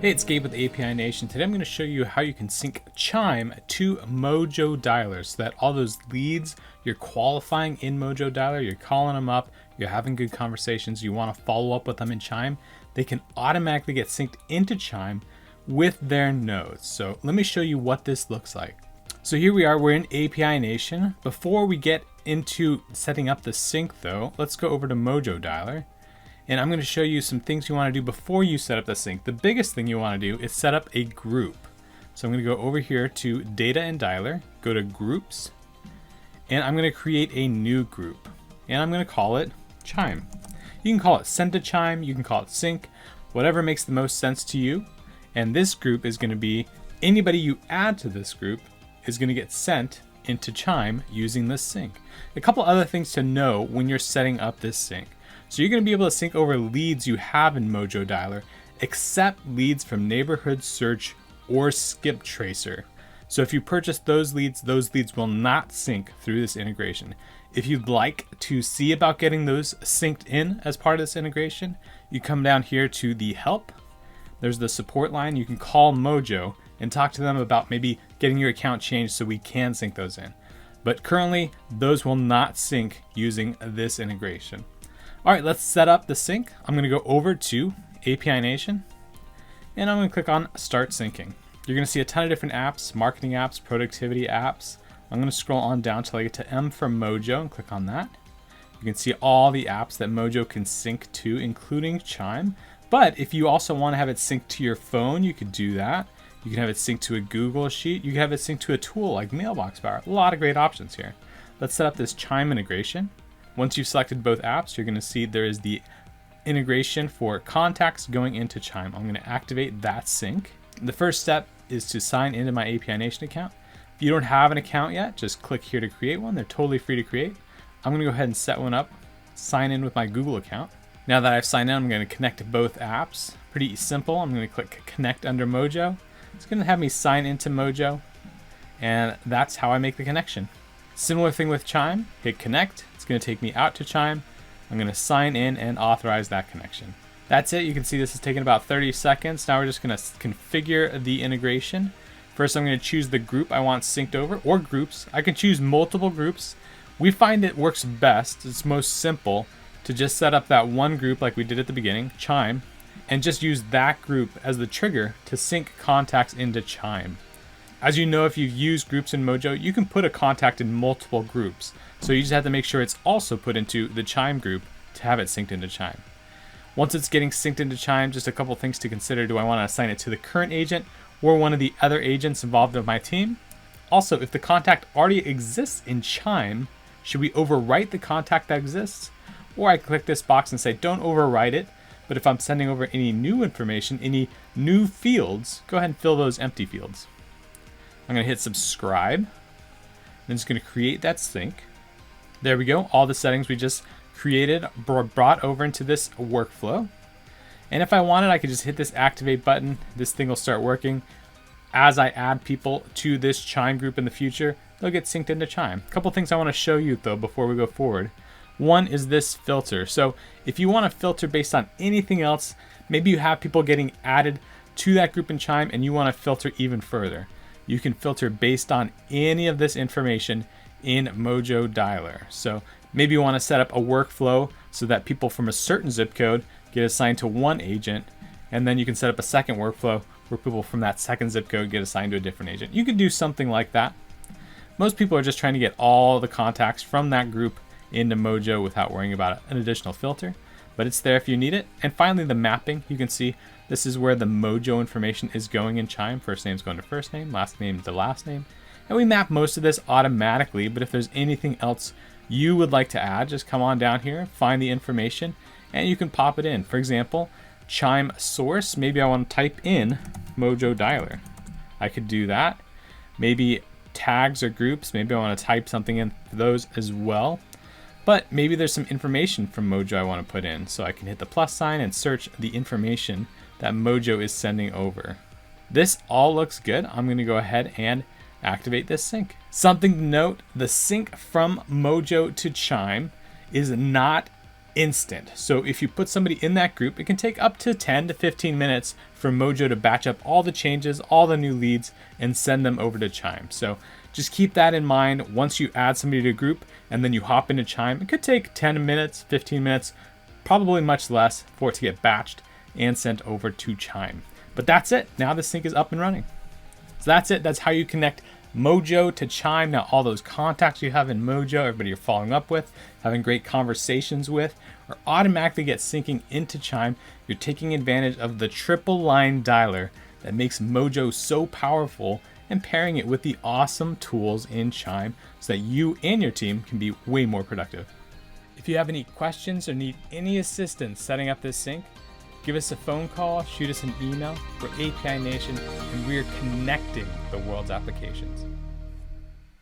Hey, it's Gabe with API Nation. Today I'm going to show you how you can sync Chime to Mojo Dialer so that all those leads you're qualifying in Mojo Dialer, you're calling them up, you're having good conversations, you want to follow up with them in Chime, they can automatically get synced into Chime with their nodes. So let me show you what this looks like. So here we are, we're in API Nation. Before we get into setting up the sync though, let's go over to Mojo Dialer. And I'm going to show you some things you want to do before you set up the sync. The biggest thing you want to do is set up a group. So I'm going to go over here to Data and Dialer, go to Groups, and I'm going to create a new group. And I'm going to call it Chime. You can call it Send to Chime, you can call it Sync, whatever makes the most sense to you. And this group is going to be anybody you add to this group is going to get sent into Chime using this sync. A couple other things to know when you're setting up this sync. So you're going to be able to sync over leads you have in Mojo Dialer, except leads from Neighborhood Search or Skip Tracer. So if you purchase those leads will not sync through this integration. If you'd like to see about getting those synced in as part of this integration, you come down here to the help. There's the support line. You can call Mojo and talk to them about maybe getting your account changed so we can sync those in. But currently, those will not sync using this integration. All right, let's set up the sync. I'm going to go over to API Nation and I'm going to click on Start Syncing. You're going to see a ton of different apps, marketing apps, productivity apps. I'm going to scroll on down till I get to M for Mojo and click on that. You can see all the apps that Mojo can sync to, including Chime. But if you also want to have it synced to your phone, you could do that. You can have it synced to a Google Sheet. You can have it synced to a tool like Mailbox Power. A lot of great options here. Let's set up this Chime integration. Once you've selected both apps, you're going to see there is the integration for contacts going into Chime. I'm going to activate that sync. The first step is to sign into my API Nation account. If you don't have an account yet, just click here to create one. They're totally free to create. I'm going to go ahead and set one up, sign in with my Google account. Now that I've signed in, I'm going to connect both apps. Pretty simple. I'm going to click Connect under Mojo. It's going to have me sign into Mojo, and that's how I make the connection. Similar thing with Chime, hit Connect. It's going to take me out to Chime. I'm going to sign in and authorize that connection. That's it. You can see this is taking about 30 seconds. Now we're just going to configure the integration. First, I'm going to choose the group I want synced over, or groups. I can choose multiple groups. We find it works best, it's most simple, to just set up that one group like we did at the beginning, Chime, and just use that group as the trigger to sync contacts into Chime. As you know, if you've used groups in Mojo, you can put a contact in multiple groups. So you just have to make sure it's also put into the Chime group to have it synced into Chime. Once it's getting synced into Chime, just a couple things to consider. Do I want to assign it to the current agent or one of the other agents involved in my team? Also, if the contact already exists in Chime, should we overwrite the contact that exists? Or I click this box and say, don't overwrite it. But if I'm sending over any new information, any new fields, go ahead and fill those empty fields. I'm going to hit subscribe. Then it's going to create that sync. There we go. All the settings we just created brought over into this workflow. And if I wanted, I could just hit this activate button. This thing will start working. As I add people to this Chime group in the future, they'll get synced into Chime. A couple things I want to show you though before we go forward. One is this filter. So if you want to filter based on anything else, maybe you have people getting added to that group in Chime and you want to filter even further. You can filter based on any of this information in Mojo Dialer. So maybe you want to set up a workflow so that people from a certain zip code get assigned to one agent, and then you can set up a second workflow where people from that second zip code get assigned to a different agent. You could do something like that. Most people are just trying to get all the contacts from that group into Mojo without worrying about an additional filter, but it's there if you need it. And finally, the mapping. You can see this is where the Mojo information is going in Chime. First name's going to first name, last name to last name. And we map most of this automatically, but if there's anything else you would like to add, just come on down here, find the information, and you can pop it in. For example, Chime source, maybe I want to type in Mojo Dialer. I could do that. Maybe tags or groups, maybe I want to type something in for those as well. But maybe there's some information from Mojo I want to put in, so I can hit the plus sign and search the information that Mojo is sending over. This all looks good. I'm going to go ahead and activate this sync. Something to note, the sync from Mojo to Chime is not instant. So if you put somebody in that group, it can take up to 10 to 15 minutes for Mojo to batch up all the changes, all the new leads, and send them over to Chime. So just keep that in mind. Once you add somebody to a group and then you hop into Chime, it could take 10 minutes, 15 minutes, probably much less for it to get batched and sent over to Chime. But that's it. Now the sync is up and running. So that's it. That's how you connect Mojo to Chime. Now all those contacts you have in Mojo, everybody you're following up with, having great conversations with, or automatically get syncing into Chime. You're taking advantage of the triple line dialer that makes Mojo so powerful, and pairing it with the awesome tools in Chime so that you and your team can be way more productive. If you have any questions or need any assistance setting up this sync, give us a phone call, shoot us an email. We're API Nation, and we're connecting the world's applications.